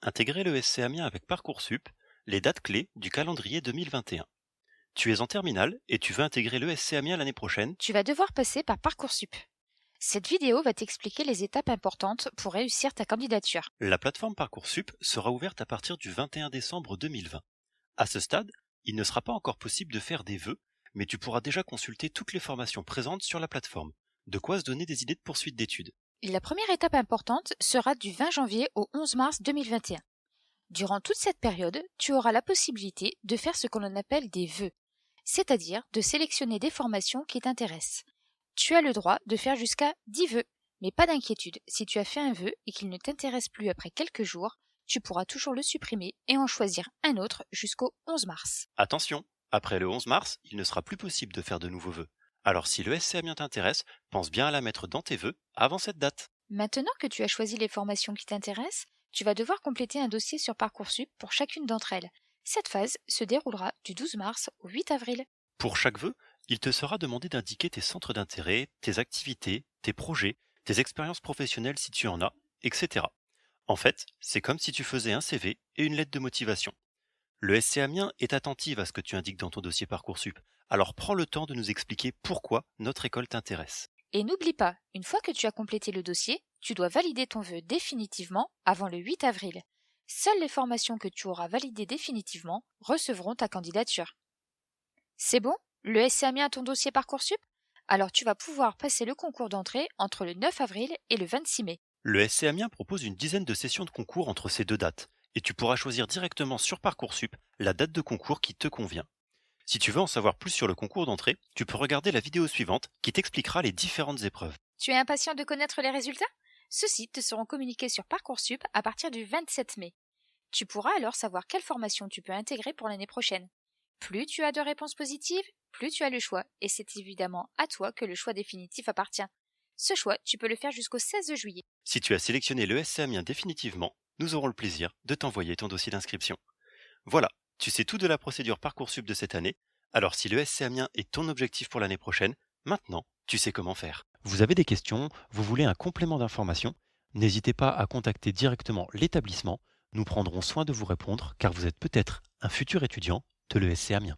Intégrer le SC Amiens avec Parcoursup, les dates clés du calendrier 2021. Tu es en terminale et tu veux intégrer le SC Amiens l'année prochaine. Tu vas devoir passer par Parcoursup. Cette vidéo va t'expliquer les étapes importantes pour réussir ta candidature. La plateforme Parcoursup sera ouverte à partir du 21 décembre 2020. À ce stade, il ne sera pas encore possible de faire des vœux, mais tu pourras déjà consulter toutes les formations présentes sur la plateforme. De quoi se donner des idées de poursuite d'études. La première étape importante sera du 20 janvier au 11 mars 2021. Durant toute cette période, tu auras la possibilité de faire ce que l'on appelle des vœux, c'est-à-dire de sélectionner des formations qui t'intéressent. Tu as le droit de faire jusqu'à 10 vœux, mais pas d'inquiétude, si tu as fait un vœu et qu'il ne t'intéresse plus après quelques jours, tu pourras toujours le supprimer et en choisir un autre jusqu'au 11 mars. Attention, après le 11 mars, il ne sera plus possible de faire de nouveaux vœux. Alors si le SC Amiens t'intéresse, pense bien à la mettre dans tes vœux avant cette date. Maintenant que tu as choisi les formations qui t'intéressent, tu vas devoir compléter un dossier sur Parcoursup pour chacune d'entre elles. Cette phase se déroulera du 12 mars au 8 avril. Pour chaque vœu, il te sera demandé d'indiquer tes centres d'intérêt, tes activités, tes projets, tes expériences professionnelles si tu en as, etc. En fait, c'est comme si tu faisais un CV et une lettre de motivation. Le SC Amiens est attentive à ce que tu indiques dans ton dossier Parcoursup, alors prends le temps de nous expliquer pourquoi notre école t'intéresse. Et n'oublie pas, une fois que tu as complété le dossier, tu dois valider ton vœu définitivement avant le 8 avril. Seules les formations que tu auras validées définitivement recevront ta candidature. C'est bon? Le SC a mis à ton dossier Parcoursup? Alors tu vas pouvoir passer le concours d'entrée entre le 9 avril et le 26 mai. Le SC Amiens propose une dizaine de sessions de concours entre ces deux dates, et tu pourras choisir directement sur Parcoursup la date de concours qui te convient. Si tu veux en savoir plus sur le concours d'entrée, tu peux regarder la vidéo suivante qui t'expliquera les différentes épreuves. Tu es impatient de connaître les résultats? Ceux-ci te seront communiqués sur Parcoursup à partir du 27 mai. Tu pourras alors savoir quelle formation tu peux intégrer pour l'année prochaine. Plus tu as de réponses positives, plus tu as le choix, et c'est évidemment à toi que le choix définitif appartient. Ce choix, tu peux le faire jusqu'au 16 juillet. Si tu as sélectionné le SC Amiens définitivement, nous aurons le plaisir de t'envoyer ton dossier d'inscription. Voilà, tu sais tout de la procédure Parcoursup de cette année, alors si le SC Amiens est ton objectif pour l'année prochaine, maintenant, tu sais comment faire. Vous avez des questions, vous voulez un complément d'information? N'hésitez pas à contacter directement l'établissement, nous prendrons soin de vous répondre car vous êtes peut-être un futur étudiant de l'ESC Amiens.